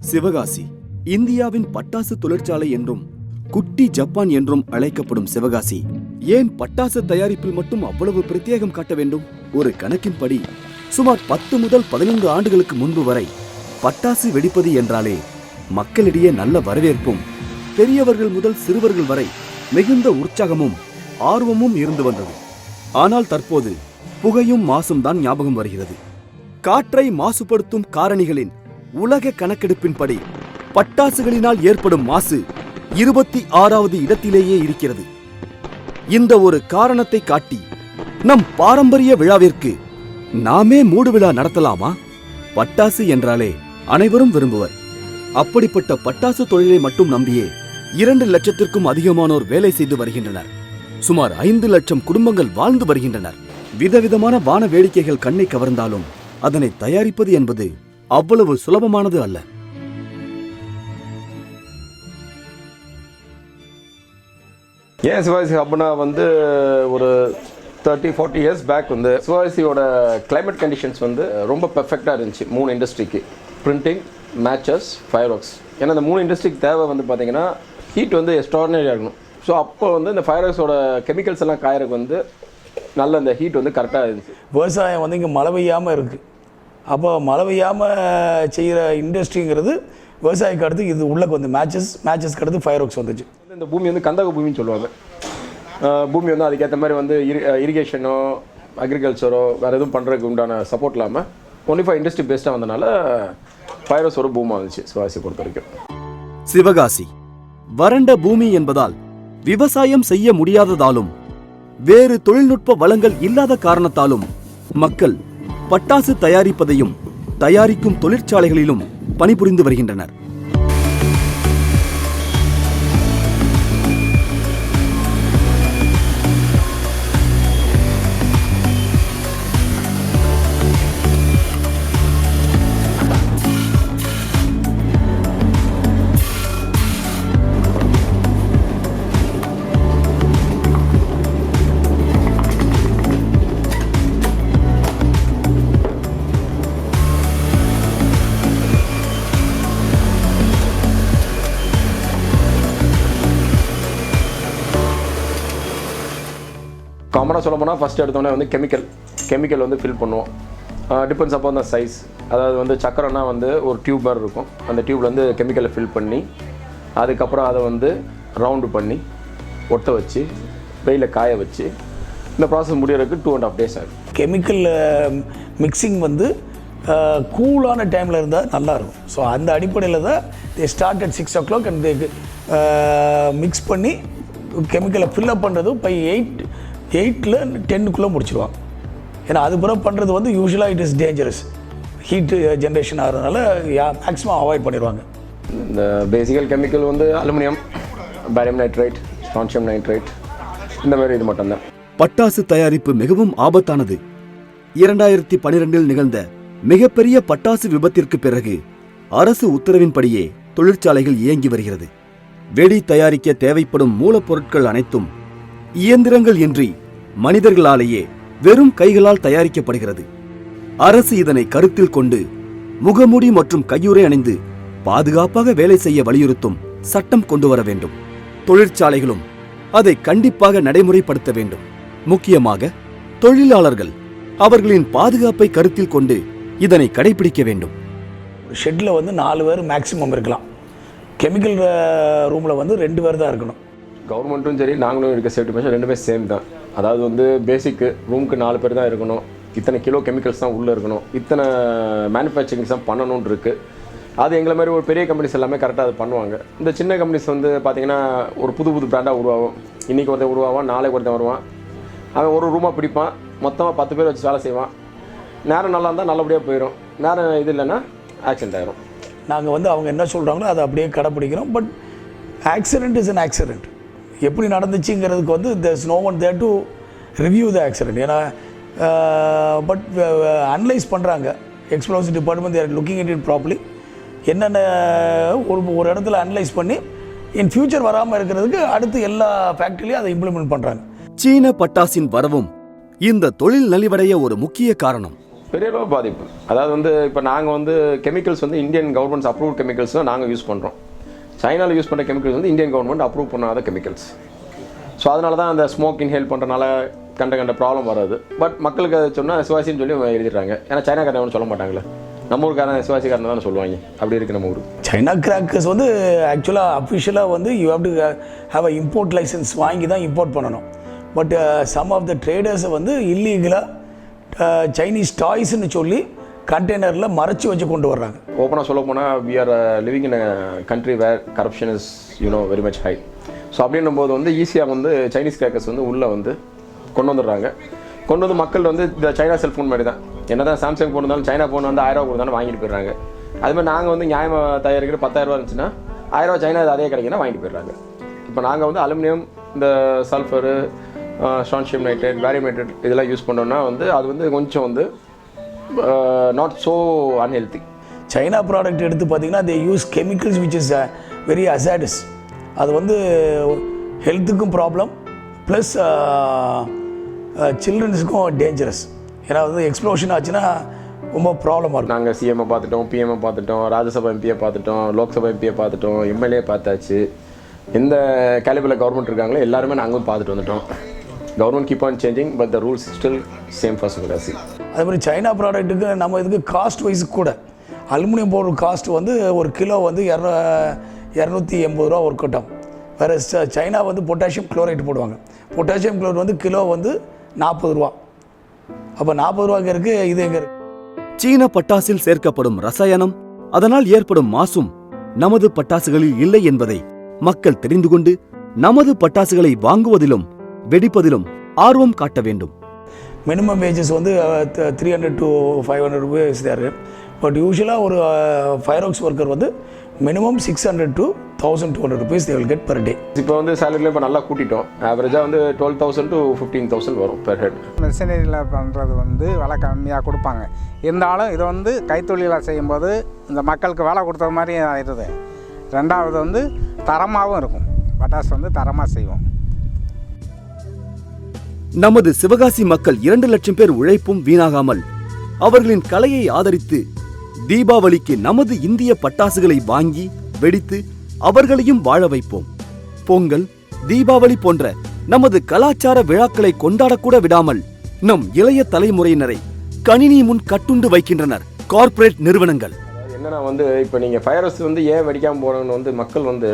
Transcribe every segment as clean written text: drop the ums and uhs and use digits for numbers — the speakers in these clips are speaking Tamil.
சிவகாசி இந்தியாவின் பட்டாசு தொழிற்சாலை என்றும் குட்டி ஜப்பான் என்றும் அழைக்கப்படும் சிவகாசி ஏன் பட்டாசு தயாரிப்பில் மட்டும் அவ்வளவு பிரத்யேகம் காட்ட வேண்டும்? ஒரு கணக்கின்படி சுமார் 10 முதல் 15 ஆண்டுகளுக்கு முன்பு வரை பட்டாசு வெடிப்பது என்றாலே மக்களிடையே நல்ல வரவேற்பும் பெரியவர்கள் முதல் சிறுவர்கள் வரை மிகுந்த உற்சாகமும் ஆர்வமும் இருந்து வந்தது. ஆனால் தற்போது புகையும் மாசும் தான் ஞாபகம் வருகிறது. காற்றை மாசுபடுத்தும் காரணிகளின் உலக கணக்கெடுப்பின்படி பட்டாசுகளினால் ஏற்படும் மாசு 26வது இடத்திலேயே இருக்கிறது. இந்த ஒரு காரணத்தை காட்டி நம் பாரம்பரிய விழாவிற்கு நாமே மூடு விழா நடத்தலாமா? பட்டாசு என்றாலே அனைவரும் விரும்புவர். அப்படிப்பட்ட பட்டாசு தொழிலை மட்டும் நம்பியே 2 லட்சத்திற்கும் அதிகமானோர் வேலை செய்து வருகின்றனர். சுமார் 5 லட்சம் குடும்பங்கள் வாழ்ந்து வருகின்றனர். விதவிதமான வான வேடிக்கைகள் கண்ணை கவர்ந்தாலும் அதனை தயாரிப்பது என்பது அவ்வளவு சுலபமானது அல்ல. ஏன் சிவகாசி ஹப்னா ஒரு 30-40 இயர்ஸ் பேக் சிவகாசியோட கிளைமேட் கண்டிஷன்ஸ் ரொம்ப பெர்ஃபெக்டாக இருந்துச்சு. 3 இண்டஸ்ட்ரிக்கு, பிரிண்டிங், மேட்சஸ், ஃபயர் ஒர்க்ஸ். ஏன்னா இந்த 3 இண்டஸ்ட்ரிக்கு தேவை பார்த்தீங்கன்னா ஹீட் எக்ஸ்ட்ராடினரியாக இருக்கணும். ஸோ அப்போ இந்த ஃபயர் ஒர்க்ஸோட கெமிக்கல்ஸ் எல்லாம் காயறதுக்கு நல்ல இந்த ஹீட் கரெக்டாக இருந்துச்சு. விவசாயம் இங்கே மழை பெய்யாமல் இருக்குது. அப்போ மழை பெய்யாமல் செய்கிற இண்டஸ்ட்ரிங்கிறது விவசாயிக்கு அடுத்து இது உள்ளே மேட்சஸ்க்கு அடுத்து ஃபயர் ஒர்க்ஸ் வந்துச்சு. இந்த பூமி கந்தக பூமின்னு சொல்லுவாங்க. பூமி அதுக்கேற்ற மாதிரி இரிகேஷனோ அக்ரிகல்ச்சரோ வேறு எதுவும் பண்ணுறதுக்கு உண்டான சப்போர்ட் இல்லாமல் 25 இண்டஸ்ட்ரி பேஸ்டாக வந்தனால ஃபயர் ஒர்க்ஸ் ஒரு பூமாக இருந்துச்சு சிவகாசியை பொறுத்த வரைக்கும். சிவகாசி வறண்ட பூமி என்பதால் விவசாயம் செய்ய முடியாததாலும் வேறு தொழில்நுட்ப வளங்கள் இல்லாத காரணத்தாலும் மக்கள் பட்டாசு தயாரிப்பதையும் தயாரிக்கும் தொழிற்சாலைகளிலும் பணிபுரிந்து வருகின்றனர். காமனாக சொல்ல போனால் ஃபஸ்ட்டு எடுத்தோடனே கெமிக்கல் ஃபில் பண்ணுவோம். டிபெண்ட்ஸ் அப்போ தான் சைஸ். அதாவது சக்கரைனா ஒரு டியூப் மாதிரி இருக்கும். அந்த டியூப்ல கெமிக்கலை ஃபில் பண்ணி அதுக்கப்புறம் அதை ரவுண்டு பண்ணி ஒட்ட வச்சு வெயில காய வச்சு இந்த ப்ராசஸ் முடியறதுக்கு 2.5 days ஆகும். கெமிக்கல் மிக்சிங் கூலான டைமில் இருந்தால் நல்லாயிருக்கும். ஸோ அந்த அடிப்படையில் தான் they start at 6 o'clock and mix பண்ணி கெமிக்கலை ஃபில்லப் பண்ணுறது பை 8ல் 10க்குள்ளே முடிச்சிடுவாங்க. ஏன்னா அது பிறகு பண்ணுறது யூஸ்வலாக it is dangerous. Heat generation ஆகிறதுனால மேக்ஸிமம் அவாய்ட் பண்ணிடுவாங்க. இந்த physical chemical aluminium, barium nitrite, strontium nitrite, இந்த மாதிரி இது மட்டும்தான். பட்டாசு தயாரிப்பு மிகவும் ஆபத்தானது. 2012இல் நிகழ்ந்த மிகப்பெரிய பட்டாசு விபத்திற்கு பிறகு அரசு உத்தரவின்படியே தொழிற்சாலைகள் இயங்கி வருகிறது. வெடி தயாரிக்க தேவைப்படும் மூலப்பொருட்கள் அனைத்தும் இயந்திரங்கள் இன்றி மனிதர்களாலேயே வெறும் கைகளால் தயாரிக்கப்படுகிறது. அரசு இதனை கருத்தில் கொண்டு முகமூடி மற்றும் கையுறை அணிந்து பாதுகாப்பாக வேலை செய்ய வலியுறுத்தும் சட்டம் கொண்டு வர வேண்டும். தொழிற்சாலைகளும் அதை கண்டிப்பாக நடைமுறைப்படுத்த வேண்டும். முக்கியமாக தொழிலாளர்கள் அவர்களின் பாதுகாப்பை கருத்தில் கொண்டு இதனை கடைபிடிக்க வேண்டும். ஷெட்டில் 4 பேர் மேக்ஸிமம் இருக்கலாம். கெமிக்கல் ரூமில் 2 பேர் தான் இருக்கணும். கவர்மெண்ட்டும் சரி நாங்களும் இருக்க சேஃப்டி மெஷர் ரெண்டுமே சேம் தான். அதாவது பேசிக்கு ரூமுக்கு 4 பேர் தான் இருக்கணும். இத்தனை கிலோ கெமிக்கல்ஸ் தான் உள்ளே இருக்கணும். இத்தனை மேனுஃபேக்சரிங்ஸ் தான் பண்ணணும்னு இருக்குது. அது எங்களை மாதிரி ஒரு பெரிய கம்பெனிஸ் எல்லாமே கரெக்டாக அது பண்ணுவாங்க. இந்த சின்ன கம்பெனிஸ் பார்த்தீங்கன்னா ஒரு புது பிராண்டாக உருவாகும். இன்றைக்கி ஒருத்தன் உருவாவான், நாளைக்கு ஒருத்தன் வருவான். அவன் ஒரு ரூமாக பிடிப்பான், மொத்தமாக 10 பேர் வச்சு வேலை செய்வான். நேரம் நல்லா இருந்தால் நல்லபடியாக போயிடும். நேரம் இது இல்லைன்னா ஆக்சிடென்ட் ஆகிரும். நாங்கள் அவங்க என்ன சொல்கிறாங்களோ அதை அப்படியே கடைப்பிடிக்கிறோம். But accident is an accident. எப்படி நடந்துச்சுங்கிறதுக்கு there is no one there to review the accident. ஏன்னா பட் அனலைஸ் பண்ணுறாங்க. Explosive department they're looking it properly. என்னென்ன ஒரு இடத்துல அனலைஸ் பண்ணி இன் ஃபியூச்சர் வராமல் இருக்கிறதுக்கு அடுத்து எல்லா ஃபேக்ட்ரிலையும் அதை இம்ப்ளிமெண்ட் பண்ணுறாங்க. சீன பட்டாசின் வரவும் இந்த தொழில் நலிவடைய ஒரு முக்கிய காரணம். பெரிய அளவு பாதிப்பு. அதாவது வந்து இப்போ நாங்கள் வந்து கெமிக்கல்ஸ் வந்து இந்தியன் கவர்மெண்ட்ஸ் அப்ரூவ் கெமிக்கல்ஸ் தான் நாங்கள் யூஸ் பண்ணுறோம். சைனாவில் யூஸ் பண்ணுற கெமிக்கல்ஸ் வந்து இந்தியன் கவர்மெண்ட் அப்ரூவ் பண்ணாத கெமிக்கல்ஸ். ஸோ அதனால தான் அந்த ஸ்மோக் இன்ஹேல் பண்ணுறனால கண்ட ப்ராப்ளம் வராது. பட் மக்களுக்கு அதை சொன்னால் சிவாசின்னு சொல்லி எழுதிடுறாங்க. ஏன்னா சைனாக்காரன் ஒன்றும் சொல்ல மாட்டாங்களே, நம்ம ஊருக்காரன் சிவாசிக்காரன் தான் சொல்லுவாங்க. அப்படி இருக்குது நம்ம ஊர். சைனா கிராக்கர்ஸ் வந்து ஆக்சுவலாக அஃபிஷியலாக வந்து you have to have a import license வாங்கி தான் இம்போர்ட் பண்ணணும். பட் சம் ஆஃப் த ட்ரேடர்ஸை வந்து இல்லீகலாக சைனீஸ் டாய்ஸ்ன்னு சொல்லி கண்டெய்னரில் மறைச்சி வச்சு கொண்டு வர்றாங்க. ஓப்பனாக சொல்ல போனால் we are living in a country where corruption is very much high. So அப்படின்னும் போது வந்து ஈஸியாக வந்து சைனீஸ் கிராக்கர்ஸ் வந்து உள்ளே வந்து கொண்டு வந்துடுறாங்க. கொண்டு வந்து மக்கள் வந்து இந்த சைனா செல்ஃபோன் மாதிரி தான், என்ன தான் சாம்சங் ஃபோன் இருந்தாலும் சைனா ஃபோன் வந்து 1000 ரூபா கொடுத்தாலும் வாங்கிட்டு போயிடுறாங்க. அதுமாதிரி நாங்கள் வந்து நியாயமாக தயாரிக்கிற 10,000 ரூபா இருந்துச்சுன்னா 1000 ரூபா சைனா அதே கிடைக்குன்னா வாங்கிட்டு போயிடுறாங்க. இப்போ நாங்கள் வந்து அலுமினியம், இந்த sulphur, strontium nitrate, barium nitrate இதெல்லாம் யூஸ் பண்ணோன்னா வந்து அது வந்து கொஞ்சம் வந்து not so unhealthy. China product எடுத்து பார்த்தீங்கன்னா they use chemicals which is very hazardous. அது வந்து ஹெல்த்துக்கும் ப்ராப்ளம் ப்ளஸ் சில்ட்ரன்ஸுக்கும் டேஞ்சரஸ். ஏன்னா வந்து எக்ஸ்ப்ளோஷன் ஆச்சுன்னா ரொம்ப ப்ராப்ளமாக இருக்கும். நாங்கள் சிஎம்ஐ பார்த்துட்டோம், பிஎம்ஐ பார்த்துட்டோம், ராஜ்யசபா எம்பியை பார்த்துட்டோம், லோக்சபா எம்பியை பார்த்துட்டோம், எம்எல்ஏ பார்த்தாச்சு. எந்த கேலிபில் கவர்மெண்ட் இருக்காங்களோ எல்லாருமே நாங்களும் பார்த்துட்டு வந்துட்டோம். Government keep on changing but the rules still same for Sivakasi. அதே மாதிரி சைனா ப்ராடக்ட்டுக்கு நம்ம இதுக்கு காஸ்ட் வைஸ் கூட அலுமினியம் பவுடர் காஸ்ட் வந்து ஒரு கிலோ வந்து 280 ரூபா ஒர்க் அவுட் ஆகும். வேறு சைனா வந்து பொட்டாசியம் குளோரைட் போடுவாங்க. பொட்டாசியம் குளோரைட் வந்து கிலோ வந்து 40 ரூபா. அப்போ 40 ரூபாய்க்கு இருக்குது, இது எங்கே இருக்குது? சீன பட்டாசில் சேர்க்கப்படும் ரசாயனம், அதனால் ஏற்படும் மாசும் நமது பட்டாசுகளில் இல்லை என்பதை மக்கள் தெரிந்து கொண்டு நமது பட்டாசுகளை வாங்குவதிலும் வெடிப்பதிலும் ஆர்வம் காட்ட வேண்டும். மினிமம் வேஜஸ் வந்து 300 to 500 rupees தேர். பட் யூஸ்வலாக ஒரு ஃபயர் ஒர்க்கர் வந்து minimum 600 to 1200 rupees they will get per day. இப்போ வந்து சேலரியில் இப்போ நல்லா கூட்டிட்டோம். ஆவரேஜாக வந்து 12,000 to 15,000 வரும் பெர் ஹெட். மிஷினரியில் பண்ணுறது வந்து விலை கம்மியாக கொடுப்பாங்க. இருந்தாலும் இதை வந்து கைத்தொழிலாக செய்யும்போது இந்த மக்களுக்கு வேலை கொடுத்தது மாதிரி ஆயிடுது. ரெண்டாவது வந்து தரமாகவும் இருக்கும். பட்டாசு வந்து தரமாக செய்வோம். நமது சிவகாசி மக்கள் 2 லட்சம் பேர் உழைப்பும் வீணாகாமல் அவர்களின் கலையை ஆதரித்து தீபாவளிக்கு நமது இந்திய பட்டாசுகளை வாங்கி வெடித்து அவர்களையும் வாழ வைப்போம். பொங்கல், தீபாவளி போன்ற நமது கலாச்சார விழாக்களை கொண்டாடக்கூட விடாமல் நம் இளைய தலைமுறையினரை கணினி முன் கட்டுண்டு வைக்கின்றனர் கார்ப்பரேட் நிறுவனங்கள். என்னன்னா வந்து இப்போ நீங்கள் ஃபயர்ஸ் வந்து ஏன் வெடிக்காமல் போகணும்னு வந்து மக்கள் வந்து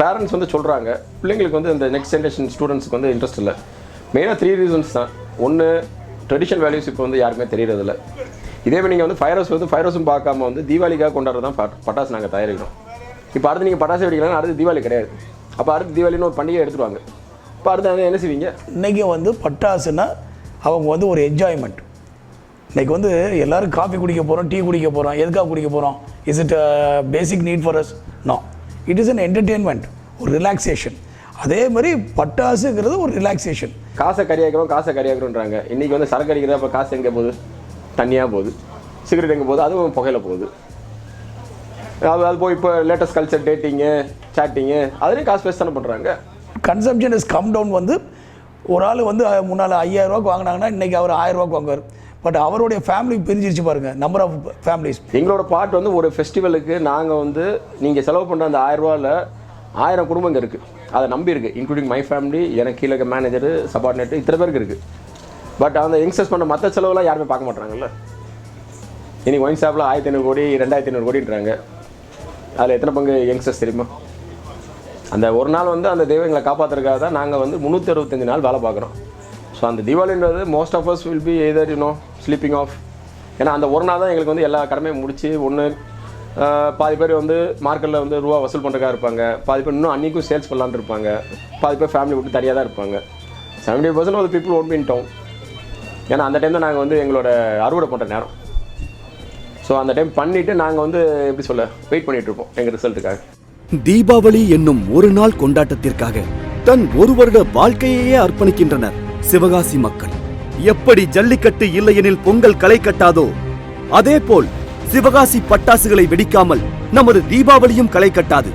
பேரண்ட்ஸ் வந்து சொல்கிறாங்க. பிள்ளைங்களுக்கு வந்து இந்த நெக்ஸ்ட் ஜென்ரேஷன் ஸ்டூடெண்ட்ஸ்க்கு வந்து இன்ட்ரெஸ்ட் இல்லை. மெயினாக 3 ரீசன்ஸ் தான். ஒன்று, ட்ரெடிஷனல் வேல்யூஸ் இப்போ வந்து யாருக்குமே தெரியறதில்ல. இதேமாதிரி நீங்கள் வந்து ஃபயர்ஸும் பார்க்காம வந்து தீபாவளிக்காக கொண்டாடுறது தான் பட்டாசு நாங்கள் தயாரிக்கிறோம். இப்போ அடுத்து நீங்கள் பட்டாசு வெடிக்கலாம், அடுத்து தீபாவளி கிடையாது. அப்போ அடுத்து தீபாவளின்னு ஒரு பண்டிகை எடுத்துருவாங்க. இப்போ அடுத்து என்ன செய்வீங்க? இன்றைக்கி வந்து பட்டாசுன்னா அவங்க வந்து ஒரு என்ஜாய்மெண்ட். இன்றைக்கி வந்து எல்லோரும் காஃபி குடிக்க போகிறோம், டீ குடிக்க போகிறோம். எதுக்காக குடிக்க போகிறோம்? Is it basic need for us? No, it is an entertainment, ஒரு ரிலாக்ஸேஷன். அதே மாதிரி பட்டாசுங்கிறது ஒரு ரிலாக்ஸேஷன். காசை கறியாக்கிறோன்றாங்க. இன்றைக்கி வந்து சரக்கு அடிக்கிறதா, அப்போ காசு எங்கே போகுது? தனியாக போகுது. சிகரெட் எங்கே போகுது? அதுவும் புகையில் போகுது. அது போய் இப்போ லேட்டஸ்ட் கல்ச்சர், டேட்டிங்கு, சாட்டிங்கு, அதுலேயும் காசு பேச தானே பண்ணுறாங்க. Consumption is come down. வந்து ஒரு ஆள் வந்து முன்னால் 5000 ரூபாய்க்கு வாங்கினாங்கன்னா இன்றைக்கி அவர் 1000 ரூபாய்க்கு வாங்குவார். பட் அவருடைய ஃபேமிலி பிரிஞ்சிருச்சு பாருங்கள், நம்பர் ஆஃப் ஃபேமிலிஸ். எங்களோட பார்ட் வந்து ஒரு ஃபெஸ்டிவலுக்கு நாங்கள் வந்து நீங்கள் செலவு பண்ணுற அந்த 1000 ரூபாயில் 1000 குடும்பங்க இருக்குது. அதை நம்பி இருக்குது, இன்க்ளூடிங் மை ஃபேமிலி, எனக்கு கீழே இருக்க மேனேஜரு, சபார்டினேட்டு, இத்தனை பேருக்கு இருக்குது. பட் அந்த யங்ஸ்டர்ஸ் பண்ண மற்ற செலவுலாம் யாருமே பார்க்க மாட்டாங்கல்ல. இன்னைக்கு ஒயின் ஷாப்பில் 1500 கோடி 2500 கோடின்றாங்க. அதில் எத்தனை பங்கு யங்ஸ்டர்ஸ் தெரியுமா? அந்த ஒரு நாள் வந்து அந்த தெய்வங்களை காப்பாற்றுறதுக்காக தான் நாங்கள் வந்து 365 நாள் வேலை பார்க்குறோம். ஸோ அந்த தீபாவளின்றது most of us will be either sleeping off. ஏன்னா அந்த ஒரு நாள் தான் எங்களுக்கு வந்து எல்லா கடமையும் முடிச்சு ஒன்று பாதி பேர் வந்து மார்க்கெட்டில் வந்து ரூபா வசூல் பண்ணுறதுக்காக இருப்பாங்க. பாதி பேர் இன்னும் அன்றைக்கும் சேல்ஸ் பண்ணலான்னு இருப்பாங்க. பாதி பேர் ஃபேமிலி விட்டு தனியாக தான் இருப்பாங்க. 70% of the people won't be in town. ஏன்னா அந்த டைம் தான் நாங்கள் வந்து எங்களோட அறுவடை பண்ணுற நேரம். ஸோ அந்த டைம் பண்ணிவிட்டு நாங்கள் வந்து எப்படி சொல்ல வெயிட் பண்ணிகிட்ருப்போம் எங்கள் ரிசல்ட்டுக்காக. தீபாவளி என்னும் ஒரு நாள் கொண்டாட்டத்திற்காக தன் ஒரு வருட வாழ்க்கையே அர்ப்பணிக்கின்றனர் சிவகாசி மக்கள். எப்படி ஜல்லிக்கட்டு இல்லையெனில் பொங்கல் களை கட்டாதோ அதேபோல் சிவகாசி பட்டாசுகளை வெடிக்காமல் நமது தீபாவளியும் களை கட்டாது.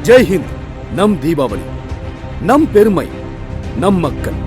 ஜெய்ஹிந்த். நம் தீபாவளி, நம் பெருமை, நம் மக்கள்.